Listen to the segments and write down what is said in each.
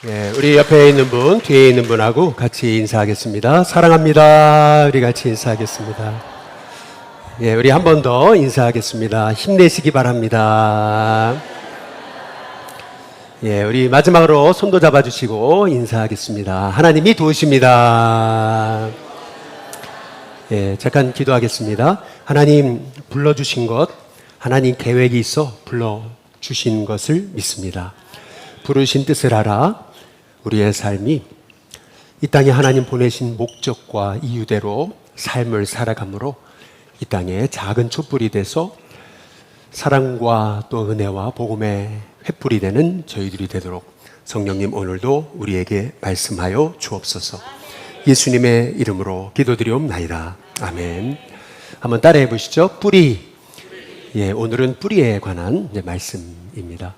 예, 우리 옆에 있는 분, 뒤에 있는 분하고 같이 인사하겠습니다. 사랑합니다. 우리 같이 인사하겠습니다. 예, 우리 한 번 더 인사하겠습니다. 힘내시기 바랍니다. 예, 우리 마지막으로 손도 잡아주시고 인사하겠습니다. 하나님이 도우십니다. 예, 잠깐 기도하겠습니다. 하나님 불러주신 것, 하나님 계획이 있어 불러주신 것을 믿습니다. 부르신 뜻을 알아 우리의 삶이 이 땅에 하나님 보내신 목적과 이유대로 삶을 살아감으로 이 땅에 작은 촛불이 돼서 사랑과 또 은혜와 복음의 횃불이 되는 저희들이 되도록 성령님 오늘도 우리에게 말씀하여 주옵소서. 예수님의 이름으로 기도드리옵나이다. 아멘. 한번 따라해 보시죠. 뿌리. 예, 오늘은 뿌리에 관한 말씀입니다.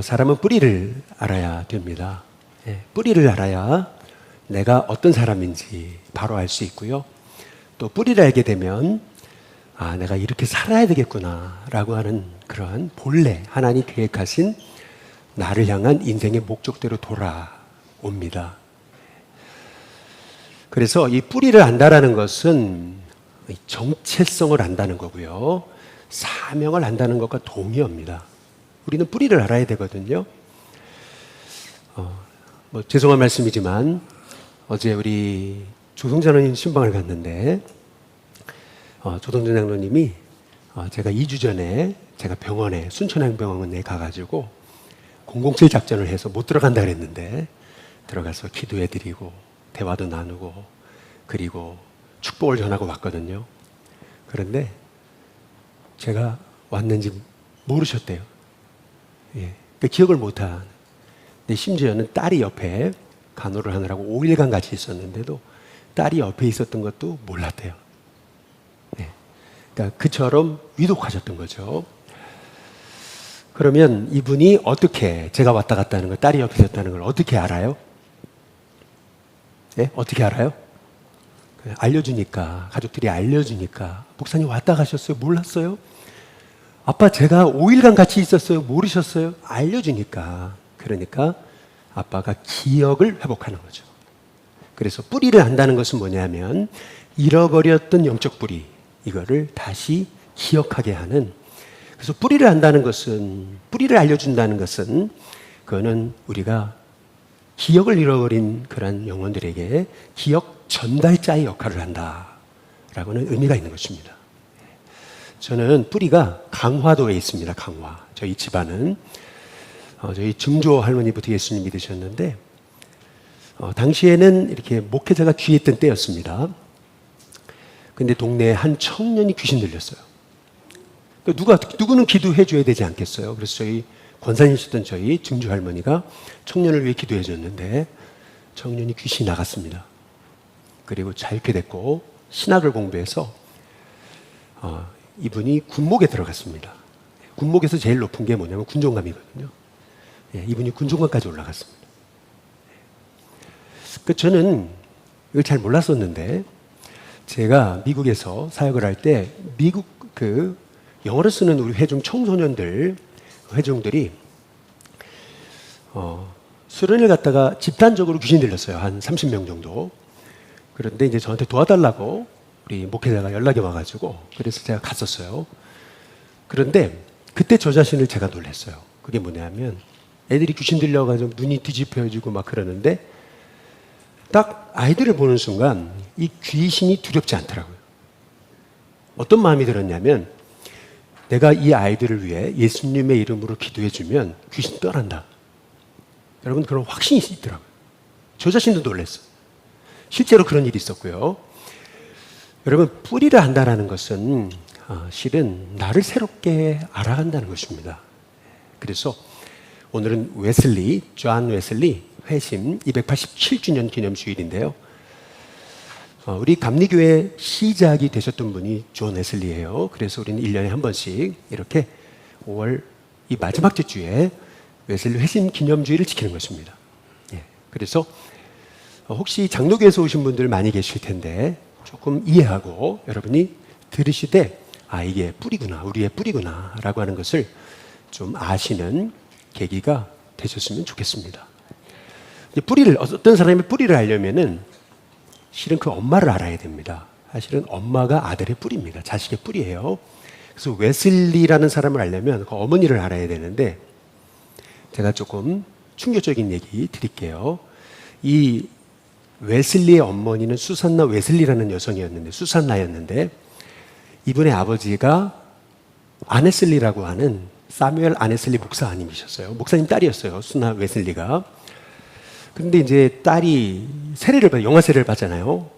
사람은 뿌리를 알아야 됩니다. 예, 뿌리를 알아야 내가 어떤 사람인지 바로 알 수 있고요. 또 뿌리를 알게 되면 내가 이렇게 살아야 되겠구나 라고 하는 그러한 본래 하나님 계획하신 나를 향한 인생의 목적대로 돌아옵니다. 그래서 이 뿌리를 안다라는 것은 정체성을 안다는 거고요. 사명을 안다는 것과 동의어입니다. 우리는 뿌리를 알아야 되거든요. 죄송한 말씀이지만 어제 우리 조동찬 장로님 신방을 갔는데 조동찬 장로님이 제가 2주 전에 제가 병원에 순천향병원에 가가지고 007 작전을 해서 못 들어간다 그랬는데 들어가서 기도해드리고 대화도 나누고 그리고 축복을 전하고 왔거든요. 그런데 제가 왔는지 모르셨대요. 예, 그러니까 기억을 못한. 근데 심지어는 딸이 옆에 간호를 하느라고 5일간 같이 있었는데도 딸이 옆에 있었던 것도 몰랐대요. 예, 그러니까 그처럼 위독하셨던 거죠. 그러면 이분이 어떻게 제가 왔다 갔다 하는 걸, 딸이 옆에 있었다는 걸 어떻게 알아요? 예? 어떻게 알아요? 알려주니까, 가족들이 알려주니까. 목사님 왔다 가셨어요? 몰랐어요? 아빠 제가 5일간 같이 있었어요? 모르셨어요? 알려주니까. 그러니까 아빠가 기억을 회복하는 거죠. 그래서 뿌리를 안다는 것은 뭐냐면 잃어버렸던 영적 뿌리, 이거를 다시 기억하게 하는. 그래서 뿌리를 안다는 것은, 뿌리를 알려준다는 것은 그거는 우리가 기억을 잃어버린 그런 영혼들에게 기억 전달자의 역할을 한다라고는 의미가 있는 것입니다. 저는 뿌리가 강화도에 있습니다. 강화. 저희 집안은 저희 증조 할머니부터 예수님 믿으셨는데 당시에는 이렇게 목회자가 귀했던 때였습니다. 근데 동네에 한 청년이 귀신 들렸어요. 누구는 기도해 줘야 되지 않겠어요? 그래서 저희 권사님이셨던 저희 증조 할머니가 청년을 위해 기도해 줬는데 청년이 귀신이 나갔습니다. 그리고 자유케 됐고 신학을 공부해서 이분이 군목에 들어갔습니다. 군목에서 제일 높은 게 뭐냐면 군종감이거든요. 예, 이분이 군종감까지 올라갔습니다. 저는 이걸 잘 몰랐었는데 제가 미국에서 사역을 할 때 미국 영어를 쓰는 우리 회중 청소년들 회중들이 수련을 갔다가 집단적으로 귀신 들렸어요. 한 30명 정도. 그런데 이제 저한테 도와달라고 우리 목회자가 연락이 와가지고 그래서 제가 갔었어요. 그런데 그때 저 자신을 제가 놀랐어요. 그게 뭐냐면 애들이 귀신 들려가지고 눈이 뒤집혀지고 막 그러는데 딱 아이들을 보는 순간 이 귀신이 두렵지 않더라고요. 어떤 마음이 들었냐면 내가 이 아이들을 위해 예수님의 이름으로 기도해주면 귀신 떠난다. 여러분 그런 확신이 있더라고요. 저 자신도 놀랐어요. 실제로 그런 일이 있었고요. 여러분 뿌리를 안다는 것은 실은 나를 새롭게 알아간다는 것입니다. 그래서 오늘은 존 웨슬리 회심 287주년 기념주일인데요. 우리 감리교회 시작이 되셨던 분이 존 웨슬리예요. 그래서 우리는 1년에 한 번씩 이렇게 5월 이 마지막 주에 웨슬리 회심 기념주일을 지키는 것입니다. 예, 그래서 혹시 장로교에서 오신 분들 많이 계실 텐데 조금 이해하고 여러분이 들으시되 이게 뿌리구나, 우리의 뿌리구나 라고 하는 것을 좀 아시는 계기가 되셨으면 좋겠습니다. 이 뿌리를, 어떤 사람이 뿌리를 알려면은 실은 그 엄마를 알아야 됩니다. 사실은 엄마가 아들의 뿌리입니다. 자식의 뿌리예요. 그래서 웨슬리라는 사람을 알려면 그 어머니를 알아야 되는데, 제가 조금 충격적인 얘기 드릴게요. 이 웨슬리의 어머니는 수산나 웨슬리라는 여성이었는데, 수산나였는데, 이분의 아버지가 아네슬리라고 하는 사뮤엘 아네슬리 목사님이셨어요. 목사님 딸이었어요. 수나 웨슬리가. 그런데 이제 딸이 세례를 받, 영아 세례를 받잖아요.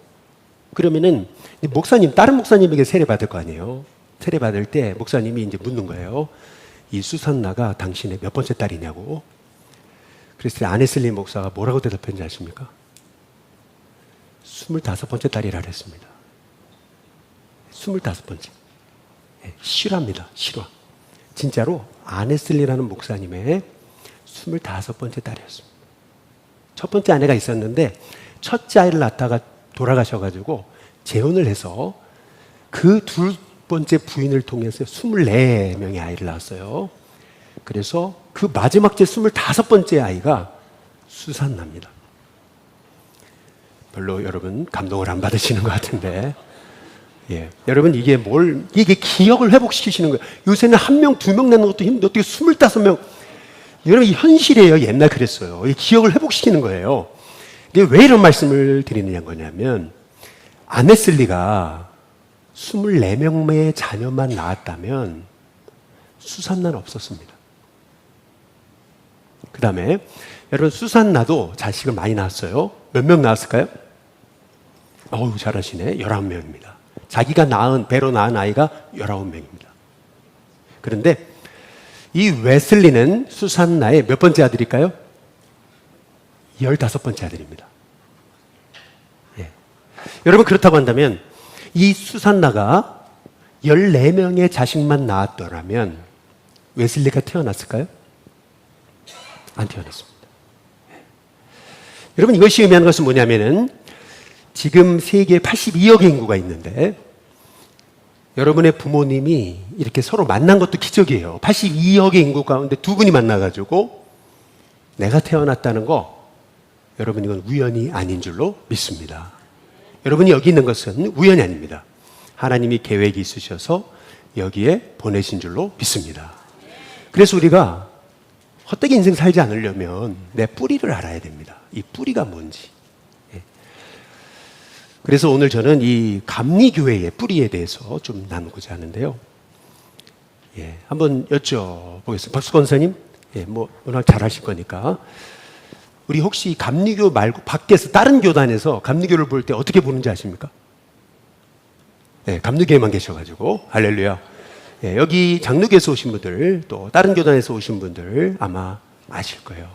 그러면은 목사님, 다른 목사님에게 세례 받을 거 아니에요. 세례 받을 때 목사님이 이제 묻는 거예요. 이 수산나가 당신의 몇 번째 딸이냐고. 그랬을 때 아네슬리 목사가 뭐라고 대답했는지 아십니까? 25번째 딸이라 그랬습니다. 25번째. 실화입니다. 실화. 진짜로 아네슬리라는 목사님의 25번째 딸이었습니다. 첫 번째 아내가 있었는데 첫째 아이를 낳다가 돌아가셔가지고 재혼을 해서 그 두 번째 부인을 통해서 24명의 아이를 낳았어요. 그래서 그 마지막 제 25번째 아이가 수산나입니다. 별로 여러분 감동을 안 받으시는 것 같은데, 예. 여러분 이게 기억을 회복시키시는 거예요. 요새는 1명, 2명 낳는 것도 힘든데 어떻게 25명. 여러분 이 현실이에요. 옛날 그랬어요. 이 기억을 회복시키는 거예요. 근데 왜 이런 말씀을 드리는 거냐면, 아네슬리가 24명의 자녀만 낳았다면 수산나는 없었습니다. 그 다음에 여러분 수산나도 자식을 많이 낳았어요. 몇 명 낳았을까요? 어우 잘하시네. 19명입니다. 자기가 배로 낳은 아이가 19명입니다. 그런데 이 웨슬리는 수산나의 몇 번째 아들일까요? 15번째 아들입니다. 예. 여러분 그렇다고 한다면 이 수산나가 14명의 자식만 낳았더라면 웨슬리가 태어났을까요? 안 태어났습니다. 예. 여러분 이것이 의미하는 것은 뭐냐면은 지금 세계에 82억의 인구가 있는데 여러분의 부모님이 이렇게 서로 만난 것도 기적이에요. 82억의 인구 가운데 두 분이 만나가지고 내가 태어났다는 거, 여러분 이건 우연이 아닌 줄로 믿습니다. 여러분이 여기 있는 것은 우연이 아닙니다. 하나님이 계획이 있으셔서 여기에 보내신 줄로 믿습니다. 그래서 우리가 헛되게 인생 살지 않으려면 내 뿌리를 알아야 됩니다. 이 뿌리가 뭔지. 그래서 오늘 저는 이 감리교회의 뿌리에 대해서 좀 나누고자 하는데요. 예, 한번 여쭤보겠습니다. 박수 권사님, 예, 워낙 잘하실 거니까. 우리 혹시 감리교 말고 밖에서 다른 교단에서 감리교를 볼 때 어떻게 보는지 아십니까? 예, 감리교에만 계셔가지고 할렐루야. 예, 여기 장로교에서 오신 분들 또 다른 교단에서 오신 분들 아마 아실 거예요.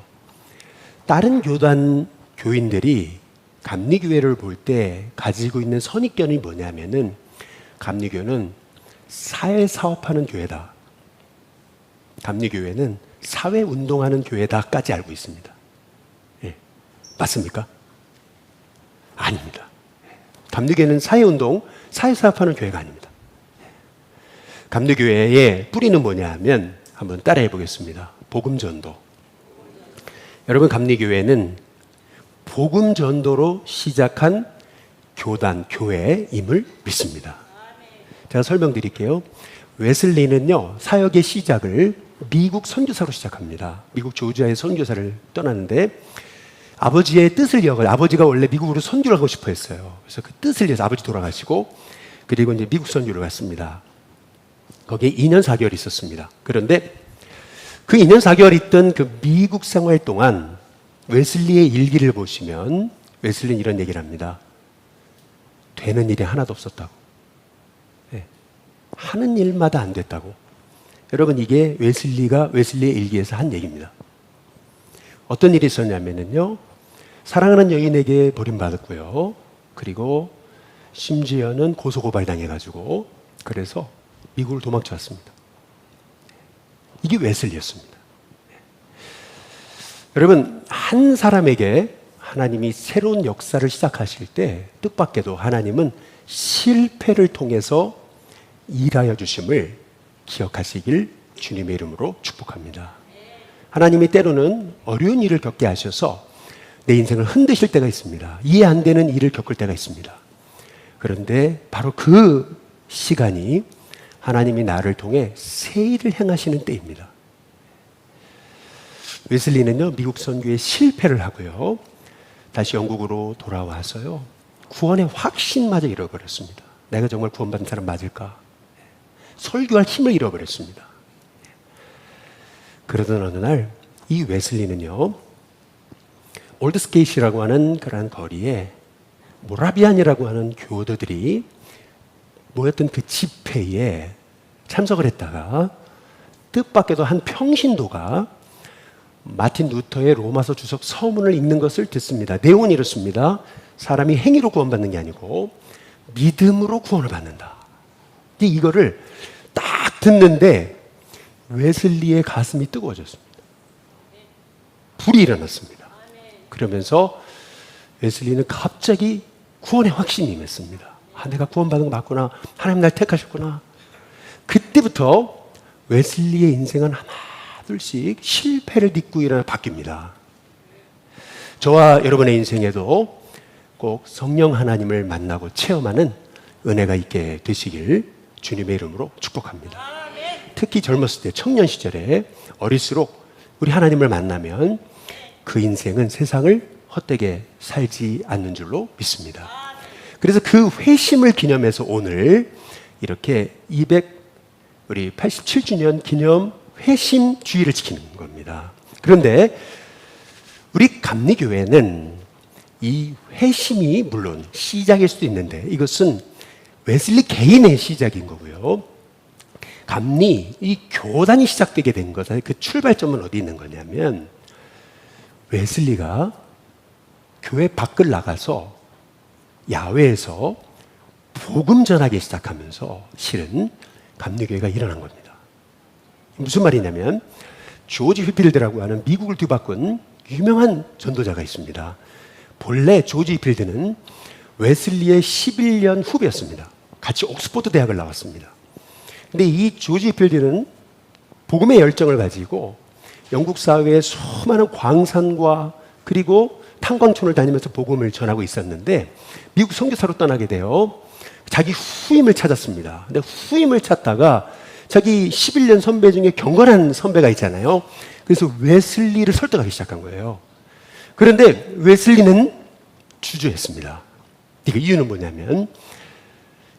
다른 교단 교인들이 감리교회를 볼 때 가지고 있는 선입견이 뭐냐면은 감리교는 사회사업하는 교회다. 감리교회는 사회운동하는 교회다까지 알고 있습니다. 예. 맞습니까? 아닙니다. 감리교회는 사회운동, 사회사업하는 교회가 아닙니다. 감리교회의 뿌리는 뭐냐 하면 한번 따라해 보겠습니다. 복음전도. 여러분 감리교회는 복음전도로 시작한 교단, 교회임을 믿습니다. 제가 설명드릴게요. 웨슬리는요, 사역의 시작을 미국 선교사로 시작합니다. 미국 조지아의 선교사를 떠나는데 아버지의 뜻을 이어가, 아버지가 원래 미국으로 선교를 하고 싶어 했어요. 그래서 그 뜻을 위해서 아버지 돌아가시고 그리고 이제 미국 선교를 갔습니다. 거기에 2년 4개월 있었습니다. 그런데 그 2년 4개월 있던 그 미국 생활 동안 웨슬리의 일기를 보시면 웨슬리는 이런 얘기를 합니다. 되는 일이 하나도 없었다고. 네. 하는 일마다 안 됐다고. 여러분 이게 웨슬리의 일기에서 한 얘기입니다. 어떤 일이 있었냐면요, 사랑하는 여인에게 버림받았고요. 그리고 심지어는 고소고발당해가지고 그래서 미국을 도망쳐왔습니다. 이게 웨슬리였습니다. 여러분 한 사람에게 하나님이 새로운 역사를 시작하실 때 뜻밖에도 하나님은 실패를 통해서 일하여 주심을 기억하시길 주님의 이름으로 축복합니다. 하나님이 때로는 어려운 일을 겪게 하셔서 내 인생을 흔드실 때가 있습니다. 이해 안 되는 일을 겪을 때가 있습니다. 그런데 바로 그 시간이 하나님이 나를 통해 새 일을 행하시는 때입니다. 웨슬리는요, 미국 선교에 실패를 하고요, 다시 영국으로 돌아와서요, 구원의 확신마저 잃어버렸습니다. 내가 정말 구원받은 사람 맞을까? 설교할 힘을 잃어버렸습니다. 그러던 어느 날 이 웨슬리는요, 올드스게이시라고 하는 그러한 거리에 모라비안이라고 하는 교도들이 모였던 그 집회에 참석을 했다가 뜻밖에도 한 평신도가 마틴 루터의 로마서 주석 서문을 읽는 것을 듣습니다. 내용은 이렇습니다. 사람이 행위로 구원받는 게 아니고 믿음으로 구원을 받는다. 이거를 딱 듣는데 웨슬리의 가슴이 뜨거워졌습니다. 불이 일어났습니다. 그러면서 웨슬리는 갑자기 구원의 확신이 임했습니다. 내가 구원받은 거 맞구나. 하나님 날 택하셨구나. 그때부터 웨슬리의 인생은 하나 둘씩 실패를 딛고 일어나 바뀝니다. 저와 여러분의 인생에도 꼭 성령 하나님을 만나고 체험하는 은혜가 있게 되시길 주님의 이름으로 축복합니다. 특히 젊었을 때, 청년 시절에, 어릴수록 우리 하나님을 만나면 그 인생은 세상을 헛되게 살지 않는 줄로 믿습니다. 그래서 그 회심을 기념해서 오늘 이렇게 87주년 기념 회심 주일을 지키는 겁니다. 그런데 우리 감리교회는 이 회심이 물론 시작일 수도 있는데 이것은 웨슬리 개인의 시작인 거고요. 감리, 이 교단이 시작되게 된 것, 그 출발점은 어디 있는 거냐면 웨슬리가 교회 밖을 나가서 야외에서 복음 전하기 시작하면서 실은 감리교회가 일어난 겁니다. 무슨 말이냐면 조지 휘필드라고 하는 미국을 뒤바꾼 유명한 전도자가 있습니다. 본래 조지 휘필드는 웨슬리의 11년 후배였습니다. 같이 옥스퍼드 대학을 나왔습니다. 근데 이 조지 휘필드는 복음의 열정을 가지고 영국 사회의 수많은 광산과 그리고 탄광촌을 다니면서 복음을 전하고 있었는데 미국 선교사로 떠나게 돼요. 자기 후임을 찾았습니다. 근데 후임을 찾다가 자기 11년 선배 중에 경건한 선배가 있잖아요. 그래서 웨슬리를 설득하기 시작한 거예요. 그런데 웨슬리는 주저했습니다. 이유는 뭐냐면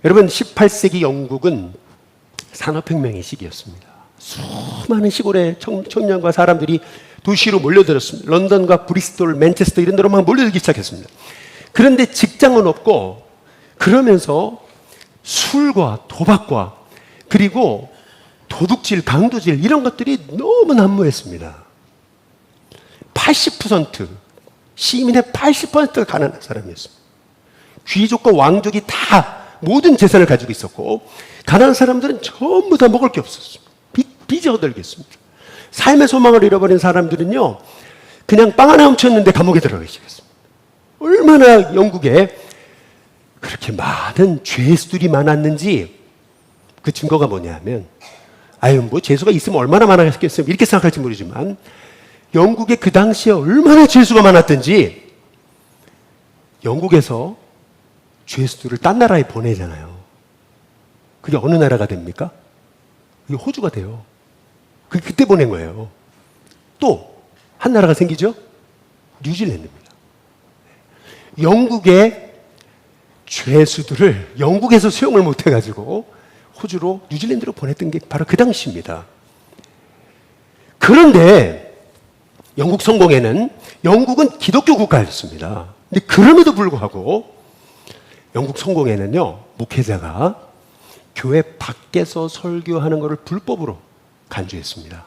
여러분 18세기 영국은 산업혁명의 시기였습니다. 수많은 시골의 청년과 사람들이 도시로 몰려들었습니다. 런던과 브리스톨, 맨체스터 이런 데로 막 몰려들기 시작했습니다. 그런데 직장은 없고 그러면서 술과 도박과 그리고 도둑질, 강도질 이런 것들이 너무 난무했습니다. 80% 시민의 80%가 가난한 사람이었습니다. 귀족과 왕족이 다 모든 재산을 가지고 있었고 가난한 사람들은 전부 다 먹을 게 없었습니다. 빚이 어들겠습니다. 삶의 소망을 잃어버린 사람들은요 그냥 빵 하나 훔쳤는데 감옥에 들어가기 시작했습니다. 얼마나 영국에 그렇게 많은 죄수들이 많았는지 그 증거가 뭐냐면 뭐 죄수가 있으면 얼마나 많았겠어요 이렇게 생각할지 모르지만 영국에 그 당시에 얼마나 죄수가 많았던지 영국에서 죄수들을 딴 나라에 보내잖아요. 그게 어느 나라가 됩니까? 그게 호주가 돼요. 그때 보낸 거예요. 또 한 나라가 생기죠? 뉴질랜드입니다. 영국의 죄수들을 영국에서 수용을 못해가지고 호주로 뉴질랜드로 보냈던 게 바로 그 당시입니다. 그런데 영국 성공에는 영국은 기독교 국가였습니다. 근데 그럼에도 불구하고 영국 성공에는요 목회자가 교회 밖에서 설교하는 것을 불법으로 간주했습니다.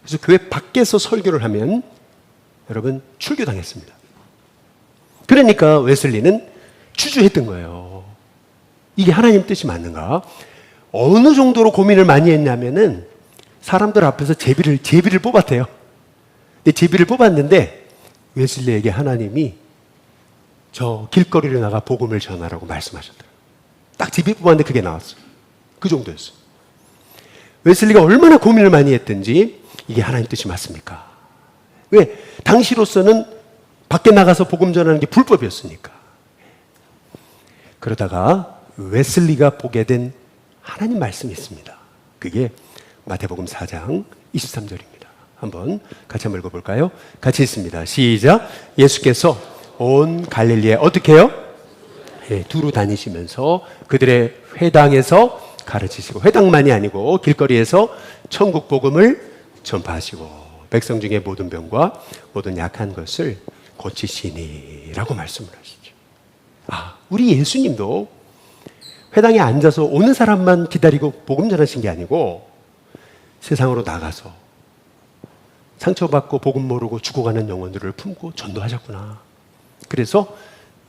그래서 교회 밖에서 설교를 하면 여러분 출교당했습니다. 그러니까 웨슬리는 주저했던 거예요. 이게 하나님 뜻이 맞는가? 어느 정도로 고민을 많이 했냐면은 사람들 앞에서 제비를 뽑았대요. 근데 제비를 뽑았는데 웨슬리에게 하나님이 저 길거리로 나가 복음을 전하라고 말씀하셨더라고요. 딱 제비 뽑았는데 그게 나왔어요. 그 정도였어요. 웨슬리가 얼마나 고민을 많이 했든지 이게 하나님 뜻이 맞습니까? 왜? 당시로서는 밖에 나가서 복음 전하는 게 불법이었으니까. 그러다가 웨슬리가 보게 된 하나님 말씀이 있습니다. 그게 마태복음 4장 23절입니다. 한번 같이 한번 읽어볼까요? 같이 있습니다. 시작. 예수께서 온 갈릴리에 어떻게 해요? 두루 다니시면서 그들의 회당에서 가르치시고, 회당만이 아니고 길거리에서 천국 복음을 전파하시고 백성 중에 모든 병과 모든 약한 것을 고치시니라고 말씀을 하시죠. 우리 예수님도 회당에 앉아서 오는 사람만 기다리고 복음 전하신 게 아니고 세상으로 나가서 상처받고 복음 모르고 죽어가는 영혼들을 품고 전도하셨구나. 그래서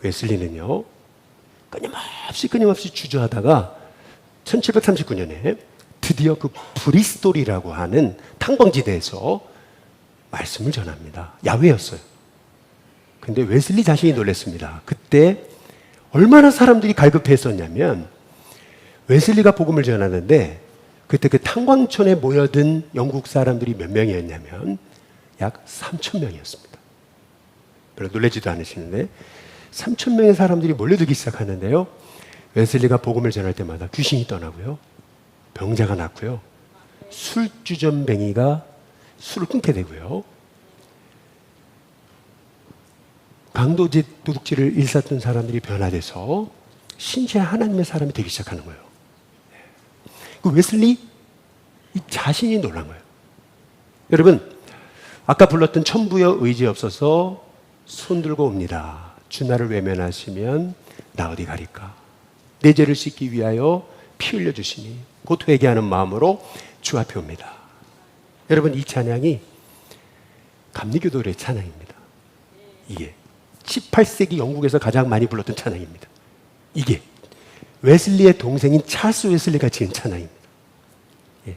웨슬리는요, 끊임없이 주저하다가 1739년에 드디어 그 브리스톨이라고 하는 탄광지대에서 말씀을 전합니다. 야외였어요. 근데 웨슬리 자신이 놀랐습니다. 그때 얼마나 사람들이 갈급했었냐면, 웨슬리가 복음을 전하는데 그때 그 탄광촌에 모여든 영국 사람들이 몇 명이었냐면 약 3,000명이었습니다. 별로 놀라지도 않으시는데 3,000명의 사람들이 몰려들기 시작하는데요, 웨슬리가 복음을 전할 때마다 귀신이 떠나고요, 병자가 낫고요, 술주전뱅이가 술을 끊게 되고요, 강도짓 도둑질을 일삼던 사람들이 변화돼서 신체 하나님의 사람이 되기 시작하는 거예요. 그 웨슬리 이 자신이 놀란 거예요. 여러분, 아까 불렀던 천부여 의지 없어서 손 들고 옵니다. 주 나를 외면하시면 나 어디 가리까? 내 죄를 씻기 위하여 피 흘려 주시니 곧 회개하는 마음으로 주 앞에 옵니다. 여러분, 이 찬양이 감리교도의 찬양입니다. 이게 18세기 영국에서 가장 많이 불렀던 찬양입니다. 이게 웨슬리의 동생인 찰스 웨슬리가 지은 찬양입니다. 예.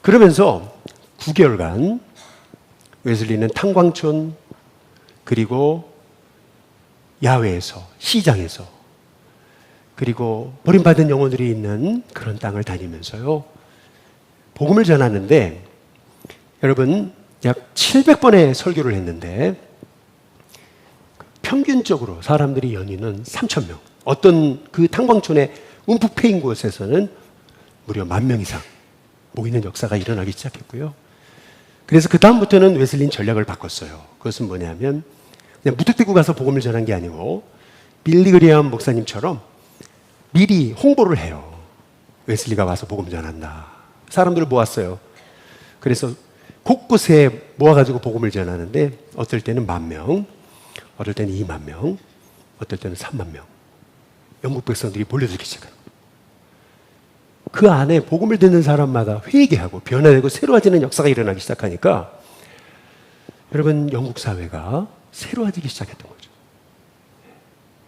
그러면서 9개월간 웨슬리는 탄광촌 그리고 야외에서, 시장에서, 그리고 버림받은 영혼들이 있는 그런 땅을 다니면서요, 복음을 전하는데, 여러분, 약 700번의 설교를 했는데 평균적으로 사람들이 연인은 3,000명, 어떤 그 탄광촌의 움푹 패인 곳에서는 무려 10,000명 이상 모이는 역사가 일어나기 시작했고요. 그래서 그 다음부터는 웨슬리는 전략을 바꿨어요. 그것은 뭐냐면 그냥 무턱대고 가서 복음을 전한 게 아니고 빌리 그레이엄 목사님처럼 미리 홍보를 해요. 웨슬리가 와서 복음 전한다. 사람들을 모았어요. 그래서 곳곳에 모아가지고 복음을 전하는데 어떨 때는 10,000명, 어떨 때는 20,000명, 어떨 때는 30,000명, 영국 백성들이 몰려들기 시작합니다. 그 안에 복음을 듣는 사람마다 회개하고 변화되고 새로워지는 역사가 일어나기 시작하니까 여러분, 영국 사회가 새로워지기 시작했던 거죠.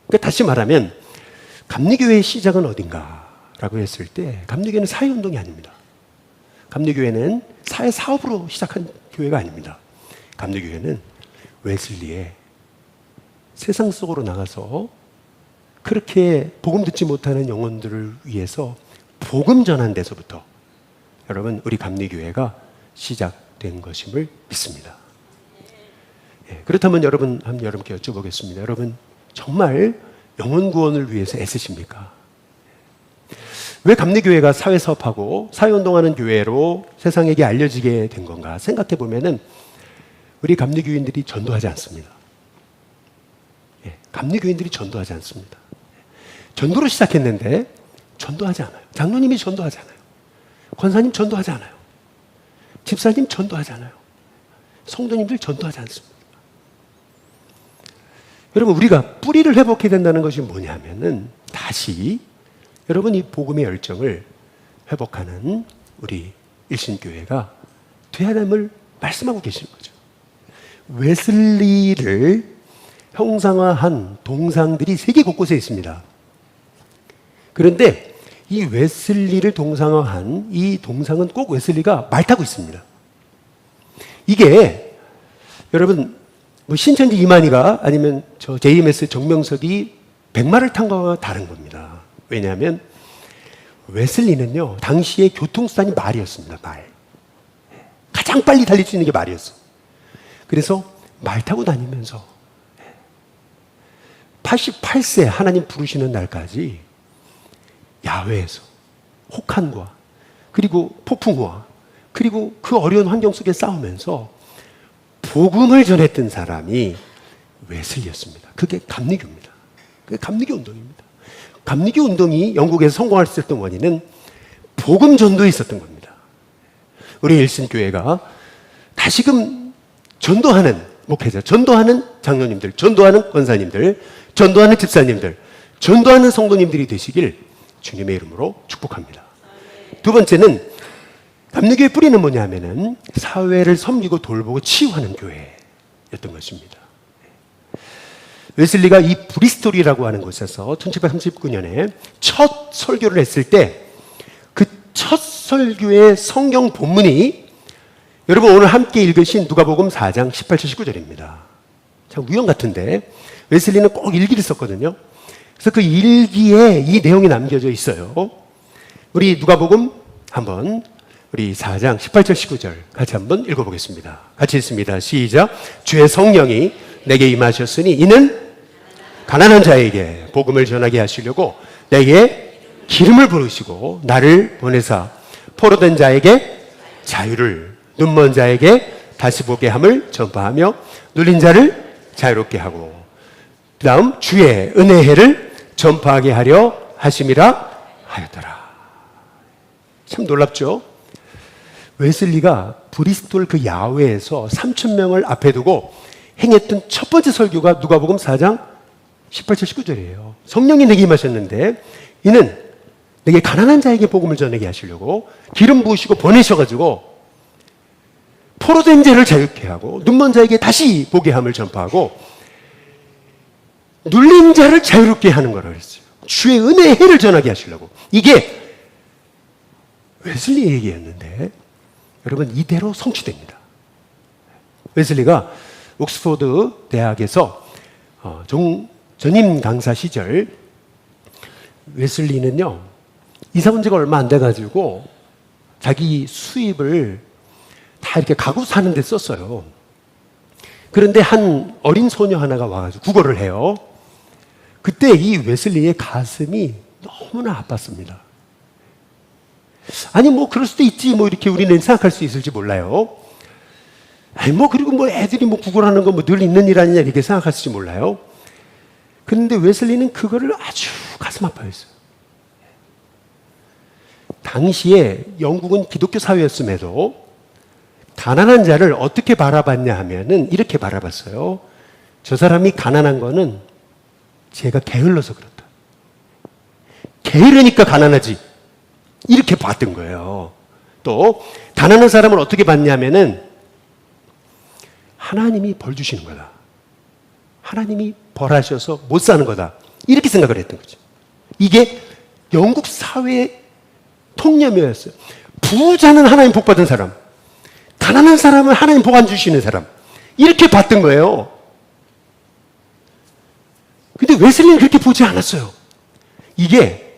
그러니까 다시 말하면 감리교회의 시작은 어딘가라고 했을 때 감리교회는 사회운동이 아닙니다. 감리교회는 사회사업으로 시작한 교회가 아닙니다. 감리교회는 웨슬리의 세상 속으로 나가서 그렇게 복음 듣지 못하는 영혼들을 위해서 복음 전한 데서부터 여러분, 우리 감리교회가 시작된 것임을 믿습니다. 예, 그렇다면 여러분, 한번 여러분께 여쭤보겠습니다. 여러분, 정말 영혼 구원을 위해서 애쓰십니까? 왜 감리교회가 사회사업하고 사회운동하는 교회로 세상에게 알려지게 된 건가 생각해 보면은 우리 감리교인들이 전도하지 않습니다. 예, 감리교인들이 전도하지 않습니다. 전도로 시작했는데 전도하지 않아요. 장로님이 전도하지 않아요. 권사님 전도하지 않아요. 집사님 전도하지 않아요. 성도님들 전도하지 않습니다. 여러분, 우리가 뿌리를 회복해야 된다는 것이 뭐냐면은 다시 여러분, 이 복음의 열정을 회복하는 우리 일신교회가 돼야 됨을 말씀하고 계시는 거죠. 웨슬리를 형상화한 동상들이 세계 곳곳에 있습니다. 그런데 이 웨슬리를 동상화한 이 동상은 꼭 웨슬리가 말 타고 있습니다. 이게 여러분, 뭐 신천지 이만희가 아니면 저 JMS 정명석이 100마를 탄 거와 다른 겁니다. 왜냐하면 웨슬리는요, 당시의 교통수단이 말이었습니다. 말. 가장 빨리 달릴 수 있는 게 말이었어. 그래서 말 타고 다니면서 88세 하나님 부르시는 날까지 야외에서 혹한과 그리고 폭풍과 그리고 그 어려운 환경 속에 싸우면서 복음을 전했던 사람이 웨슬리였습니다. 그게 감리교입니다. 그게 감리교 운동입니다. 감리교 운동이 영국에서 성공할 수 있었던 원인은 복음 전도에 있었던 겁니다. 우리 일신교회가 다시금 전도하는 목회자, 전도하는 장로님들, 전도하는 권사님들, 전도하는 집사님들, 전도하는 성도님들이 되시길 주님의 이름으로 축복합니다. 두 번째는 감리교의 뿌리는 뭐냐면은 사회를 섬기고 돌보고 치유하는 교회였던 것입니다. 웨슬리가 이 브리스톨이라고 하는 곳에서 1739년에 첫 설교를 했을 때 그 첫 설교의 성경 본문이 여러분 오늘 함께 읽으신 누가복음 4장 18절 19절입니다. 참 우연 같은데 웨슬리는 꼭 일기를 썼거든요. 그래서 그 일기에 이 내용이 남겨져 있어요. 우리 누가복음 한번 우리 4장 18절 19절 같이 한번 읽어보겠습니다. 같이 읽습니다. 시작. 주의 성령이 내게 임하셨으니 이는 가난한 자에게 복음을 전하게 하시려고 내게 기름을 부으시고 나를 보내사 포로된 자에게 자유를, 눈먼 자에게 다시 보게 함을 전파하며 눌린 자를 자유롭게 하고 그 다음 주의 은혜의 해를 전파하게 하려 하심이라 하였더라. 참 놀랍죠? 웨슬리가 브리스톨 그 야외에서 3,000명을 앞에 두고 행했던 첫 번째 설교가 누가복음 4장 18절 19절이에요. 성령이 내게 임하셨는데 이는 내게 가난한 자에게 복음을 전하게 하시려고 기름 부으시고 보내셔가지고 포로된 자를 자유케 하고 눈먼 자에게 다시 보게 함을 전파하고 눌린 자를 자유롭게 하는 거라고 했어요. 주의 은혜의 해를 전하게 하시려고. 이게 웨슬리 얘기였는데 여러분 이대로 성취됩니다. 웨슬리가 옥스포드 대학에서 전임 강사 시절 웨슬리는요 이사 온 지가 얼마 안 돼가지고 자기 수입을 다 이렇게 가구 사는 데 썼어요. 그런데 한 어린 소녀 하나가 와가지고 구걸을 해요. 그때 이 웨슬리의 가슴이 너무나 아팠습니다. 아니 뭐 그럴 수도 있지 뭐 이렇게 우리는 생각할 수 있을지 몰라요. 아니 뭐 그리고 뭐 애들이 뭐 구걸하는 거 뭐 늘 있는 일 아니냐 이렇게 생각할지 몰라요. 그런데 웨슬리는 그거를 아주 가슴 아파했어요. 당시에 영국은 기독교 사회였음에도 가난한 자를 어떻게 바라봤냐 하면은 이렇게 바라봤어요. 저 사람이 가난한 거는 제가 게을러서 그렇다. 게으르니까 가난하지. 이렇게 봤던 거예요. 또 가난한 사람을 어떻게 봤냐면은 하나님이 벌 주시는 거다. 하나님이 벌하셔서 못 사는 거다. 이렇게 생각을 했던 거죠. 이게 영국 사회의 통념이었어요. 부자는 하나님 복 받은 사람, 가난한 사람은 하나님 복 안 주시는 사람. 이렇게 봤던 거예요. 근데 웨슬리는 그렇게 보지 않았어요. 이게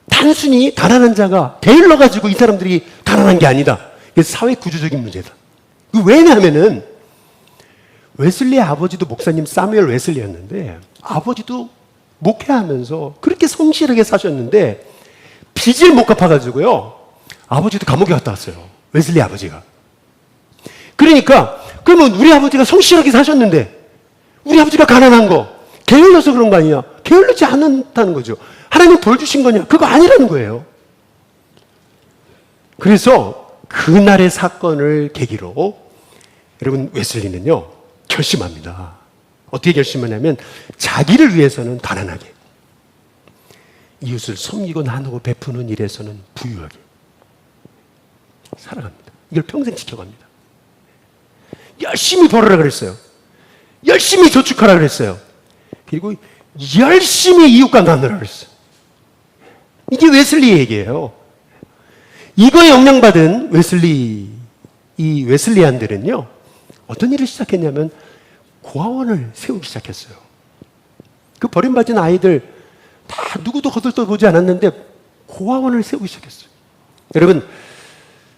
단순히 가난한 자가 게을러가지고 이 사람들이 가난한 게 아니다. 이게 사회 구조적인 문제다. 왜냐하면은 웨슬리의 아버지도 목사님 사뮤엘 웨슬리였는데 아버지도 목회하면서 그렇게 성실하게 사셨는데 빚을 못 갚아가지고요. 아버지도 감옥에 갔다 왔어요. 웨슬리 아버지가. 그러니까 그러면 우리 아버지가 성실하게 사셨는데 우리 아버지가 가난한 거 게을러서 그런 거 아니야? 게을르지 않다는 거죠. 하나님 벌 주신 거냐? 그거 아니라는 거예요. 그래서 그날의 사건을 계기로 여러분 웨슬리는요 결심합니다. 어떻게 결심하냐면 자기를 위해서는 가난하게, 이웃을 섬기고 나누고 베푸는 일에서는 부유하게 살아갑니다. 이걸 평생 지켜갑니다. 열심히 벌으라 그랬어요. 열심히 저축하라 그랬어요. 그리고 열심히 이웃과 나누라 그랬어요. 이게 웨슬리 얘기예요. 이거에 영향받은 이 웨슬리안들은요 어떤 일을 시작했냐면 고아원을 세우기 시작했어요. 그 버림받은 아이들 다 누구도 거들떠보지 않았는데 고아원을 세우기 시작했어요. 여러분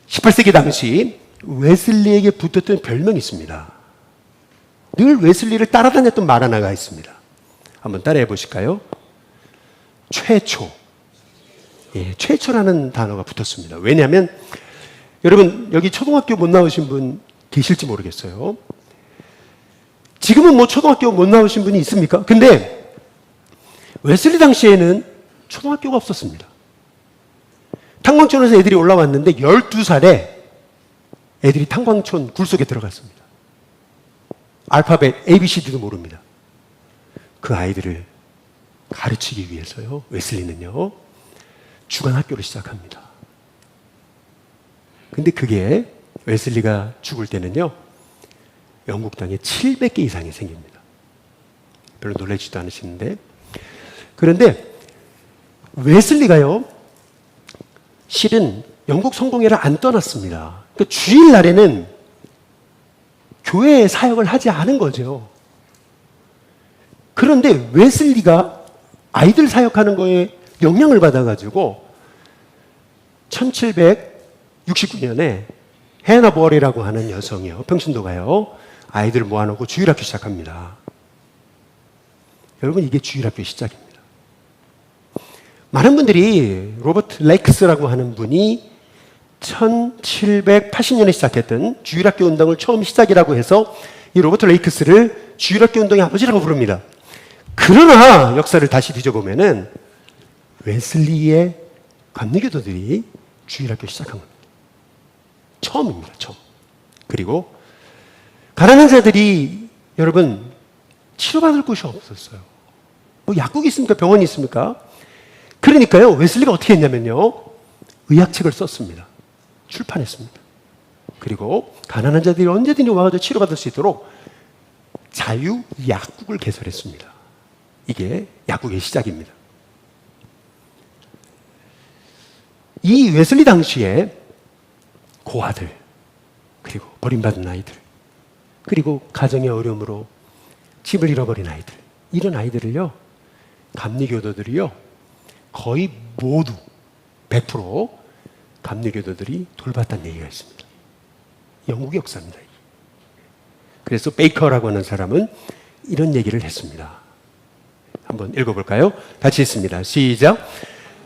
18세기 당시 웨슬리에게 붙었던 별명이 있습니다. 늘 웨슬리를 따라다녔던 말 하나가 있습니다. 한번 따라해 보실까요? 최초. 예, 최초라는 단어가 붙었습니다. 왜냐하면 여러분 여기 초등학교 못 나오신 분 계실지 모르겠어요. 지금은 뭐 초등학교 못 나오신 분이 있습니까? 근데 웨슬리 당시에는 초등학교가 없었습니다. 탄광촌에서 애들이 올라왔는데 12살에 애들이 탄광촌 굴 속에 들어갔습니다. 알파벳 ABCD도 모릅니다. 그 아이들을 가르치기 위해서요, 웨슬리는요, 주간 학교를 시작합니다. 근데 그게 웨슬리가 죽을 때는요, 영국 땅에 700개 이상이 생깁니다. 별로 놀라지도 않으시는데. 그런데 웨슬리가요, 실은 영국 성공회를 안 떠났습니다. 그러니까 주일날에는 교회 사역을 하지 않은 거죠. 그런데 웨슬리가 아이들 사역하는 거에 영향을 받아가지고 1769년에 해나 버리라고 하는 여성이요, 평신도가요, 아이들을 모아놓고 주일학교 시작합니다. 여러분, 이게 주일학교의 시작입니다. 많은 분들이 로버트 레이크스라고 하는 분이 1780년에 시작했던 주일학교 운동을 처음 시작이라고 해서 이 로버트 레이크스를 주일학교 운동의 아버지라고 부릅니다. 그러나 역사를 다시 뒤져보면은 웨슬리의 감리교도들이 주일학교 시작한 겁니다. 처음입니다. 처음. 그리고 가난한 자들이 여러분 치료받을 곳이 없었어요. 뭐 약국이 있습니까? 병원이 있습니까? 그러니까요, 웨슬리가 어떻게 했냐면요, 의학책을 썼습니다. 출판했습니다. 그리고 가난한 자들이 언제든지 와서 치료받을 수 있도록 자유약국을 개설했습니다. 이게 약국의 시작입니다. 이 웨슬리 당시에 고아들, 그리고 버림받은 아이들, 그리고 가정의 어려움으로 집을 잃어버린 아이들, 이런 아이들을요, 감리교도들이요, 거의 모두 100% 감리교도들이 돌봤다는 얘기가 있습니다. 영국의 역사입니다. 그래서 베이커라고 하는 사람은 이런 얘기를 했습니다. 한번 읽어볼까요? 같이 읽습니다. 시작.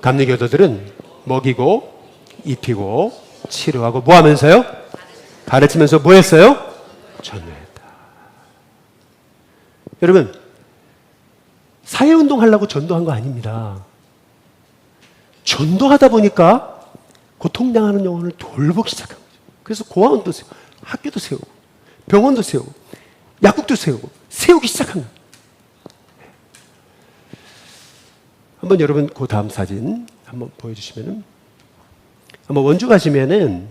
감리교도들은 먹이고 입히고 치료하고 뭐 하면서요? 가르치면서 뭐 했어요? 전도했다. 여러분, 사회운동 하려고 전도한 거 아닙니다. 전도하다 보니까 고통당하는 영혼을 돌보기 시작한 거죠. 그래서 고아원도 세우고, 학교도 세우고, 병원도 세우고, 약국도 세우기 시작한 거예요. 한번 여러분 그 다음 사진 한번 보여주시면은, 한번 원주 가시면은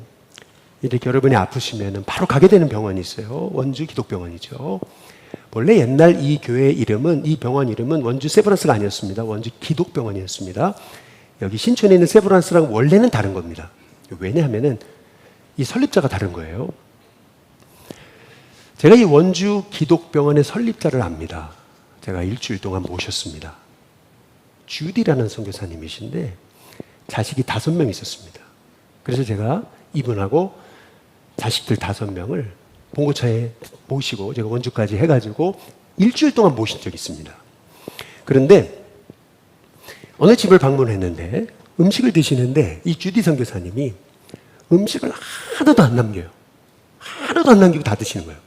이렇게 여러분이 아프시면은 바로 가게 되는 병원이 있어요. 원주 기독병원이죠. 원래 옛날 이 교회 이름은, 이 병원 이름은 원주 세브란스가 아니었습니다. 원주 기독병원이었습니다. 여기 신촌에 있는 세브란스랑 원래는 다른 겁니다. 왜냐하면은 이 설립자가 다른 거예요. 제가 이 원주 기독병원의 설립자를 압니다. 제가 일주일 동안 모셨습니다. 주디라는 선교사님이신데 자식이 5명 있었습니다. 그래서 제가 이분하고 자식들 5명을 봉고차에 모시고 제가 원주까지 해가지고 일주일 동안 모신 적이 있습니다. 그런데 어느 집을 방문했는데 음식을 드시는데 이 주디 선교사님이 음식을 하나도 안 남겨요. 하나도 안 남기고 다 드시는 거예요.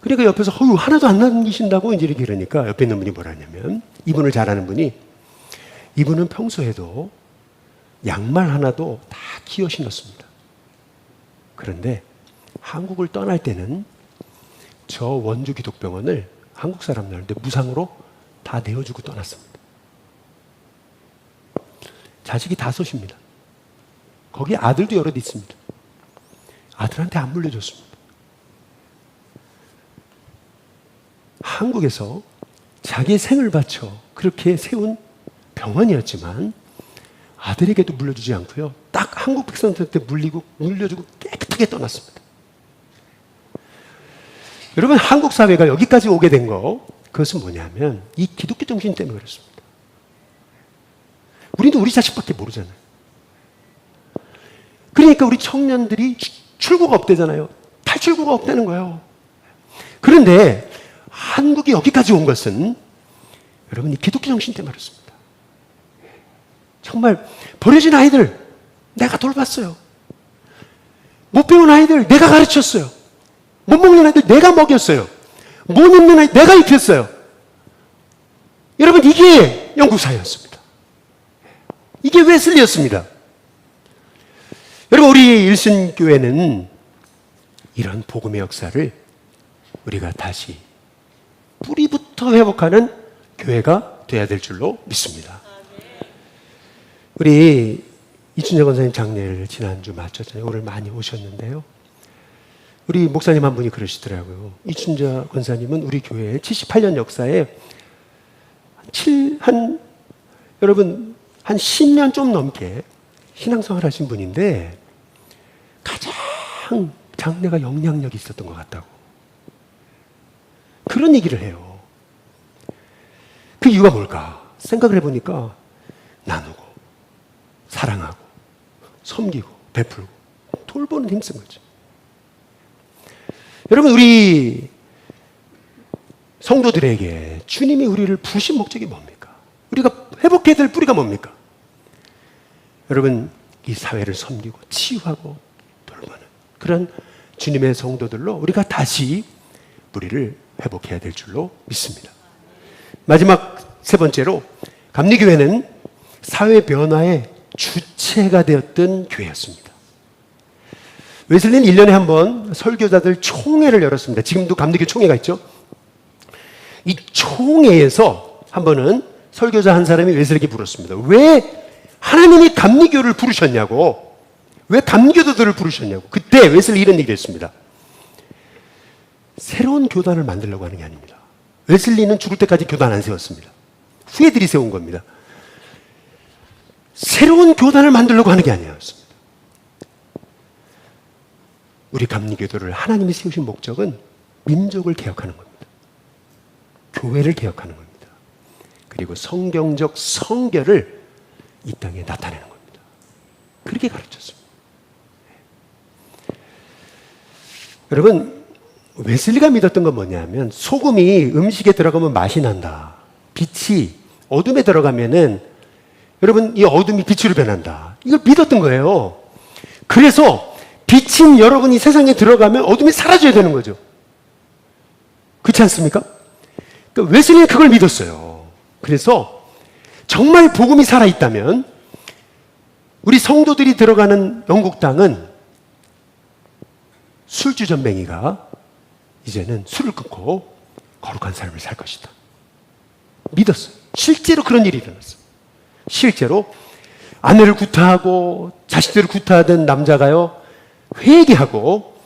그러니까 옆에서 하나도 안 남기신다고 이제 이렇게 이러니까 옆에 있는 분이 뭐라 하냐면, 이분을 잘 아는 분이, 이분은 평소에도 양말 하나도 다 끼워 신었습니다. 그런데 한국을 떠날 때는 저 원주 기독병원을 한국 사람들한테 무상으로 다 내어주고 떠났습니다. 자식이 5입니다. 거기 아들도 여럿 있습니다. 아들한테 안 물려줬습니다. 한국에서 자기의 생을 바쳐 그렇게 세운 병원이었지만 아들에게도 물려주지 않고요, 딱 한국 백성들한테 물려주고 깨끗하게 떠났습니다. 여러분, 한국 사회가 여기까지 오게 된 거, 그것은 뭐냐면 이 기독교 정신 때문에 그렇습니다. 우리도 우리 자식밖에 모르잖아요. 그러니까 우리 청년들이 출구가 없대잖아요. 탈출구가 없다는 거예요. 그런데 한국이 여기까지 온 것은 여러분 이 기독교 정신 때문에 그렇습니다. 정말 버려진 아이들 내가 돌봤어요. 못 배운 아이들 내가 가르쳤어요. 못 먹는 아이들 내가 먹였어요. 못 입는 아이들 내가 입혔어요. 여러분 이게 영국 사회였습니다. 이게 웨슬리였습니다. 여러분 우리 일신교회는 이런 복음의 역사를 우리가 다시 뿌리부터 회복하는 교회가 돼야 될 줄로 믿습니다. 우리 이춘재 권사님 장례를 지난주 마쳤잖아요. 오늘 많이 오셨는데요. 우리 목사님 한 분이 그러시더라고요. 이춘재 권사님은 우리 교회의 78년 역사에 여러분 한 10년 좀 넘게 신앙생활 하신 분인데 가장 장래가 영향력이 있었던 것 같다고 그런 얘기를 해요. 그 이유가 뭘까? 생각을 해보니까 나누고 사랑하고 섬기고 베풀고 돌보는 힘쓴 거죠. 여러분 우리 성도들에게 주님이 우리를 부르신 목적이 뭡니까? 우리가 회복해야 될 뿌리가 뭡니까? 여러분 이 사회를 섬기고 치유하고 돌보는 그런 주님의 성도들로 우리가 다시 뿌리를 회복해야 될 줄로 믿습니다. 마지막 세 번째로 감리교회는 사회 변화의 주체가 되었던 교회였습니다. 웨슬리는 1년에 한 번 설교자들 총회를 열었습니다. 지금도 감리교 총회가 있죠. 이 총회에서 한 번은 설교자 한 사람이 웨슬리에게 물었습니다. 왜 하나님이 감리교를 부르셨냐고, 왜 감리교도들을 부르셨냐고. 그때 웨슬리 이런 얘기를 했습니다. 새로운 교단을 만들려고 하는 게 아닙니다. 웨슬리는 죽을 때까지 교단 안 세웠습니다. 후예들이 세운 겁니다. 새로운 교단을 만들려고 하는 게 아니었습니다. 우리 감리교도를 하나님이 세우신 목적은 민족을 개혁하는 겁니다. 교회를 개혁하는 겁니다. 그리고 성경적 성결을 이 땅에 나타내는 겁니다. 그렇게 가르쳤습니다. 여러분 웨슬리가 믿었던 건 뭐냐면 소금이 음식에 들어가면 맛이 난다. 빛이 어둠에 들어가면은 여러분 이 어둠이 빛으로 변한다. 이걸 믿었던 거예요. 그래서 빛인 여러분이 세상에 들어가면 어둠이 사라져야 되는 거죠. 그렇지 않습니까? 그러니까 웨슬리는 그걸 믿었어요. 그래서 정말 복음이 살아있다면 우리 성도들이 들어가는 영국 땅은 술주전뱅이가 이제는 술을 끊고 거룩한 삶을 살 것이다. 믿었어요. 실제로 그런 일이 일어났어요. 실제로 아내를 구타하고 자식들을 구타하던 남자가요 회개하고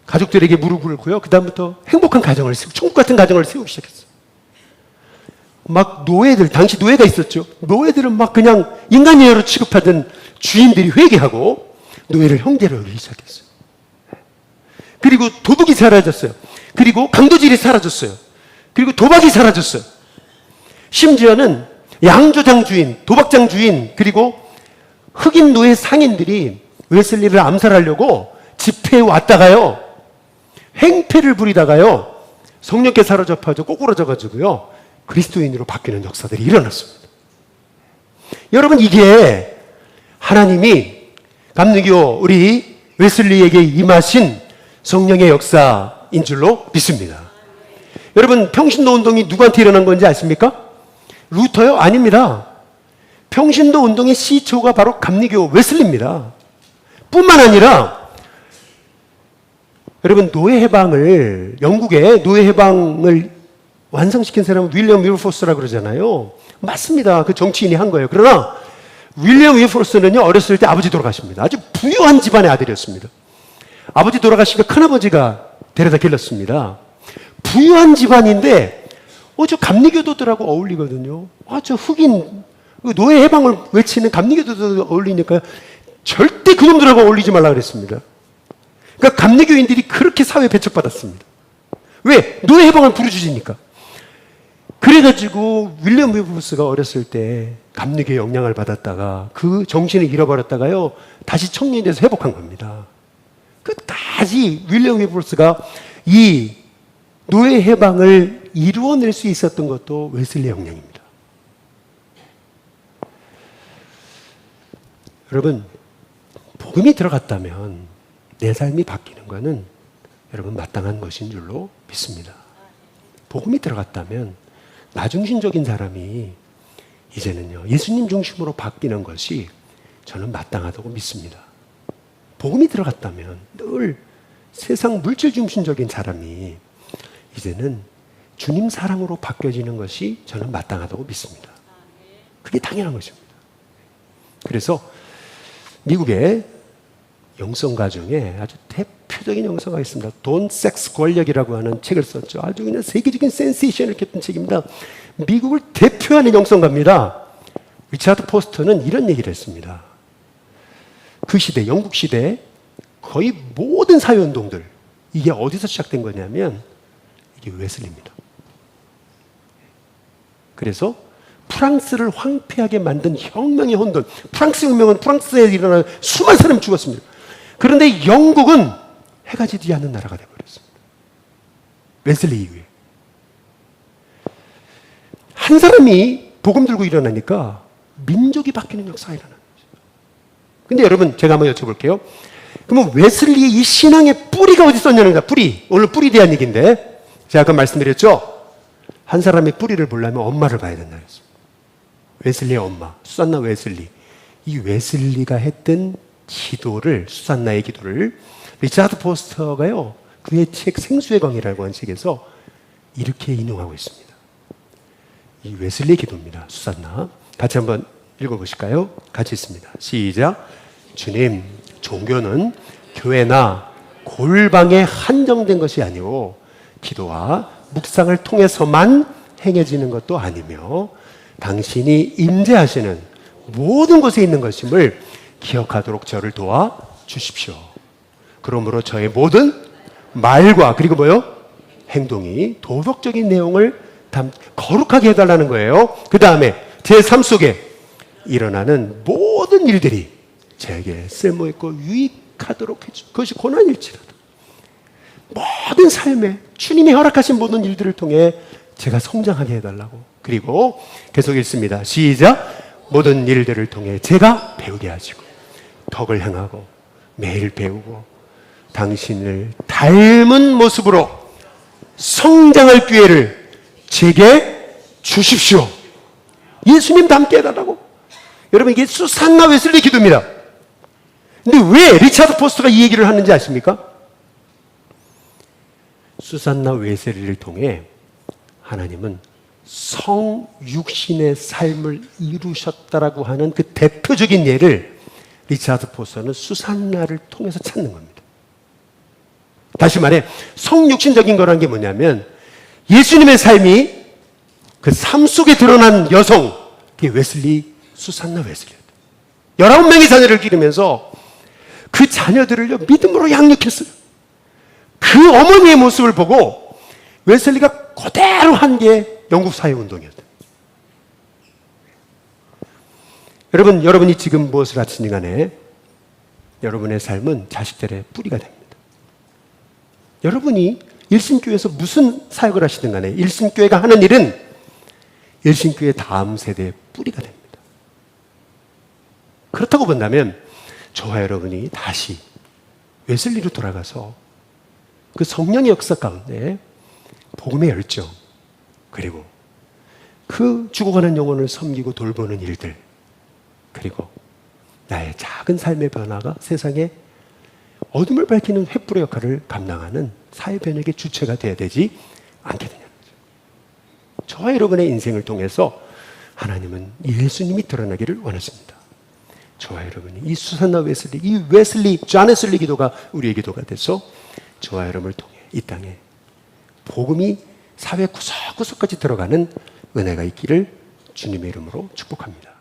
가족들에게 무릎을 꿇고요 그 다음부터 행복한 가정을 세우고 천국 같은 가정을 세우기 시작했어요. 막 노예들, 당시 노예가 있었죠. 노예들은 막 그냥 인간예로 취급하던 주인들이 회개하고 노예를 형제로 여기기 시작했어요. 그리고 도둑이 사라졌어요. 그리고 강도질이 사라졌어요. 그리고 도박이 사라졌어요. 심지어는 양조장 주인, 도박장 주인, 그리고 흑인 노예 상인들이 웨슬리를 암살하려고 집회에 왔다가요 행패를 부리다가요 성령께 사로잡혀서 꼬꾸라져가지고요 그리스도인으로 바뀌는 역사들이 일어났습니다. 여러분 이게 하나님이 감리교 우리 웨슬리에게 임하신 성령의 역사인 줄로 믿습니다. 여러분 평신도 운동이 누구한테 일어난 건지 아십니까? 루터요? 아닙니다. 평신도 운동의 시초가 바로 감리교 웨슬리입니다. 뿐만 아니라 여러분 노예 해방을 영국의 노예 해방을 완성시킨 사람은 윌리엄 윌포스라고 그러잖아요. 맞습니다. 그 정치인이 한 거예요. 그러나 윌리엄 윌포스는요 어렸을 때 아버지 돌아가십니다. 아주 부유한 집안의 아들이었습니다. 아버지 돌아가시니까 큰아버지가 데려다 길렀습니다. 부유한 집안인데 저 감리교도들하고 어울리거든요. 저 흑인 노예 해방을 외치는 감리교도들 어울리니까 절대 그놈들하고 어울리지 말라 그랬습니다. 그러니까 감리교인들이 그렇게 사회에 배척받았습니다. 왜? 노예 해방을 부르짖으니까. 그래가지고 윌리엄 윌포스가 어렸을 때 감리교의 영향을 받았다가 그 정신을 잃어버렸다가요 다시 청년이 돼서 회복한 겁니다. 끝까지 윌리엄 윌포스가 이 노예 해방을 이루어낼 수 있었던 것도 웨슬리 혁명입니다. 여러분, 복음이 들어갔다면 내 삶이 바뀌는 것은 여러분 마땅한 것인 줄로 믿습니다. 복음이 들어갔다면 나 중심적인 사람이 이제는요 예수님 중심으로 바뀌는 것이 저는 마땅하다고 믿습니다. 복음이 들어갔다면 늘 세상 물질 중심적인 사람이 이제는 주님 사랑으로 바뀌어지는 것이 저는 마땅하다고 믿습니다. 그게 당연한 것입니다. 그래서 미국의 영성가 중에 아주 대표적인 영성가가 있습니다. 돈, 섹스, 권력이라고 하는 책을 썼죠. 아주 그냥 세계적인 센세이션을 켰던 책입니다. 미국을 대표하는 영성가입니다. 리차드 포스터는 이런 얘기를 했습니다. 그 시대, 영국 시대 거의 모든 사회운동들 이게 어디서 시작된 거냐면 이게 웨슬리입니다. 그래서 프랑스를 황폐하게 만든 혁명의 혼돈, 프랑스 혁명은 프랑스에 일어난 수많은 사람이 죽었습니다. 그런데 영국은 해가 지지 않는 나라가 되어버렸습니다. 웨슬리 이후에. 한 사람이 복음 들고 일어나니까 민족이 바뀌는 역사가 일어나는 거죠. 근데 여러분 제가 한번 여쭤볼게요. 그러면 웨슬리의 이 신앙의 뿌리가 어디 있었냐는 거야. 뿌리. 오늘 뿌리에 대한 얘기인데 제가 아까 말씀드렸죠. 한 사람의 뿌리를 보려면 엄마를 봐야 된다 그랬어요. 웨슬리의 엄마, 수산나 웨슬리. 이 웨슬리가 했던 기도를, 수산나의 기도를 리차드 포스터가요 그의 책 생수의 강이라고 하는 책에서 이렇게 인용하고 있습니다. 이 웨슬리의 기도입니다. 수산나. 같이 한번 읽어보실까요? 같이 있습니다. 시작. 주님, 종교는 교회나 골방에 한정된 것이 아니오 기도와 묵상을 통해서만 행해지는 것도 아니며 당신이 임재하시는 모든 곳에 있는 것임을 기억하도록 저를 도와 주십시오. 그러므로 저의 모든 말과 그리고 뭐요? 행동이 도덕적인 내용을 거룩하게 해달라는 거예요. 그 다음에 제 삶 속에 일어나는 모든 일들이 제게 쓸모있고 유익하도록 해주. 그것이 고난일지라도 모든 삶에 주님이 허락하신 모든 일들을 통해 제가 성장하게 해달라고. 그리고 계속 읽습니다. 시작. 모든 일들을 통해 제가 배우게 하시고 덕을 행하고 매일 배우고 당신을 닮은 모습으로 성장할 기회를 제게 주십시오. 예수님 닮게 해달라고. 여러분 이게 수산나 웨슬리 기도입니다. 근데 왜 리차드 포스터가 이 얘기를 하는지 아십니까? 수산나 웨슬리를 통해 하나님은 성육신의 삶을 이루셨다라고 하는 그 대표적인 예를 리차드 포스터는 수산나를 통해서 찾는 겁니다. 다시 말해 성육신적인 거라는 게 뭐냐면 예수님의 삶이 그 삶 속에 드러난 여성, 그게 웨슬리, 수산나 웨슬리였다. 19명의 자녀를 기르면서 그 자녀들을 믿음으로 양육했어요. 그 어머니의 모습을 보고 웨슬리가 그대로 한 게 영국 사회운동이었다. 여러분이 지금 무엇을 하시니 간에 여러분의 삶은 자식들의 뿌리가 됩니다. 여러분이 일신교회에서 무슨 사역을 하시든 간에 일신교회가 하는 일은 일신교회 다음 세대의 뿌리가 됩니다. 그렇다고 본다면 저와 여러분이 다시 웨슬리로 돌아가서 그 성령의 역사 가운데 복음의 열정 그리고 그 죽어가는 영혼을 섬기고 돌보는 일들 그리고 나의 작은 삶의 변화가 세상에 어둠을 밝히는 횃불의 역할을 감당하는 사회 변혁의 주체가 되어야 되지 않겠느냐. 저와 여러분의 인생을 통해서 하나님은 예수님이 드러나기를 원하십니다. 저와 여러분이 이 수산나 웨슬리, 이 웨슬리, 존 웨슬리 기도가 우리의 기도가 돼서 저와 여러분을 통해 이 땅에 복음이 사회 구석구석까지 들어가는 은혜가 있기를 주님의 이름으로 축복합니다.